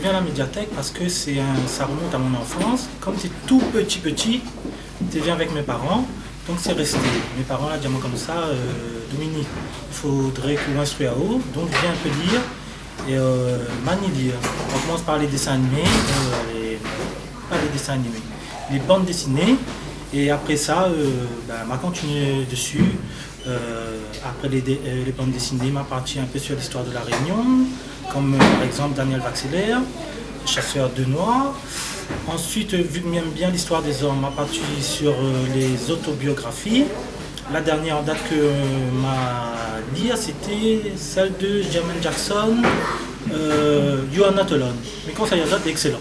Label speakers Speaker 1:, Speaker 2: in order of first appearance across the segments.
Speaker 1: viens à la médiathèque parce que ça remonte à mon enfance. Comme c'est tout petit, je viens avec mes parents, donc c'est resté. Mes parents là, disent comme ça, Dominique, il faudrait que l'on instruise à haut, donc je viens un peu lire et lire. On commence par les dessins animés, pas les dessins animés, les bandes dessinées, et après ça, m'a continué dessus. Après les bandes dessinées, m'a parti un peu sur l'histoire de la Réunion, comme par exemple Daniel Vaxelaire, Chasseur de Noix. Ensuite, vu que j'aime bien l'histoire des hommes, m'a parti sur les autobiographies. La dernière en date que m'a lire, c'était celle de Jermaine Jackson, You Are Not Alone. Mais quand ça y est, excellent.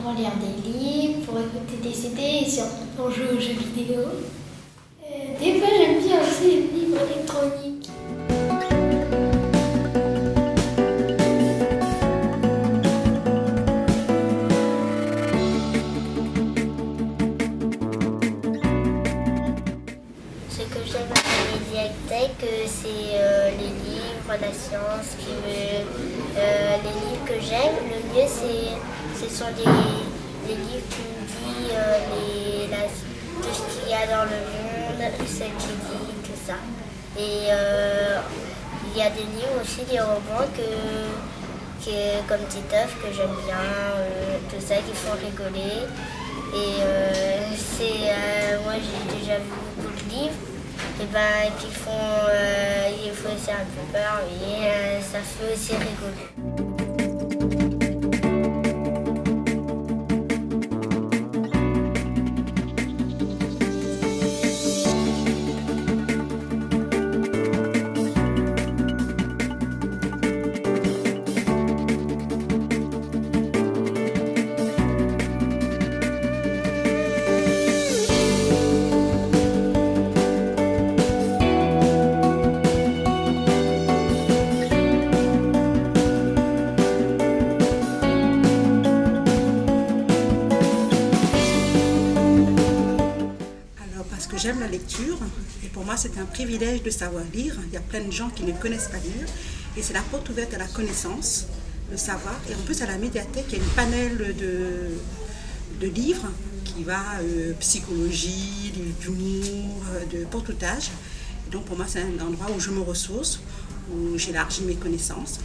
Speaker 2: Pour lire des livres, pour écouter des CD et surtout pour jouer aux jeux vidéo. Des fois j'aime bien aussi les livres électroniques. Ce que j'aime à la médiathèque, c'est les livres, la science, les livres que j'aime. Le mieux ce sont les livres qui me disent tout ce qu'il y a dans le monde, ce qui dit, tout ça. Et il y a des livres aussi, des romans comme Titeuf que j'aime bien, tout ça, qui font rigoler. Et moi j'ai déjà vu beaucoup de livres qui font aussi un peu peur, mais ça fait aussi rigoler.
Speaker 3: J'aime la lecture et pour moi c'est un privilège de savoir lire. Il y a plein de gens qui ne connaissent pas lire et c'est la porte ouverte à la connaissance, le savoir. Et en plus à la médiathèque il y a une panel de livres qui va psychologie, d'humour, pour tout âge. Et donc pour moi c'est un endroit où je me ressource, où j'élargis mes connaissances.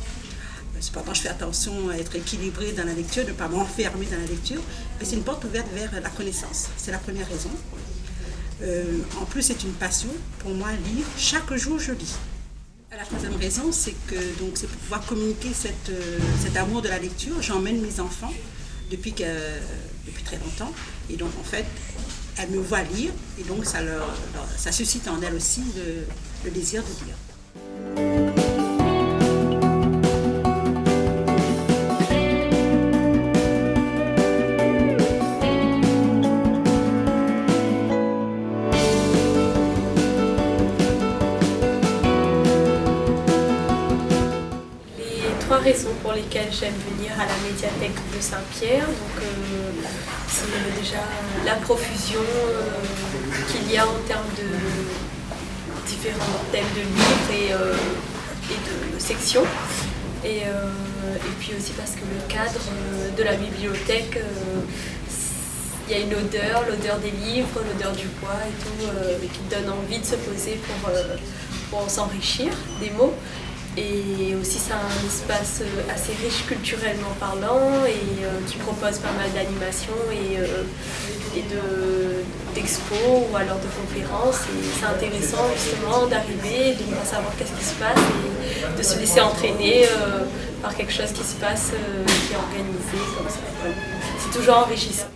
Speaker 3: Cependant, je fais attention à être équilibrée dans la lecture, de ne pas m'enfermer dans la lecture. Mais c'est une porte ouverte vers la connaissance. C'est la première raison. En plus, c'est une passion. Pour moi, lire, chaque jour, je lis. La troisième raison, c'est pour pouvoir communiquer cet amour de la lecture. J'emmène mes enfants depuis très longtemps. Et donc, en fait, elles me voient lire. Et donc, ça suscite en elles aussi le désir de lire.
Speaker 4: Raisons pour lesquelles j'aime venir à la médiathèque de Saint-Pierre. Donc, c'est déjà la profusion qu'il y a en termes de différents thèmes de livres et de sections. Et puis aussi parce que le cadre de la bibliothèque, il y a une l'odeur des livres, l'odeur du bois et tout, qui donne envie de se poser pour s'enrichir des mots. Et aussi c'est un espace assez riche culturellement parlant et qui propose pas mal d'animations et d'expos ou alors de conférences. Et c'est intéressant justement d'arriver, de ne pas savoir qu'est-ce qui se passe et de se laisser entraîner par quelque chose qui se passe, qui est organisé comme ça. C'est toujours enrichissant.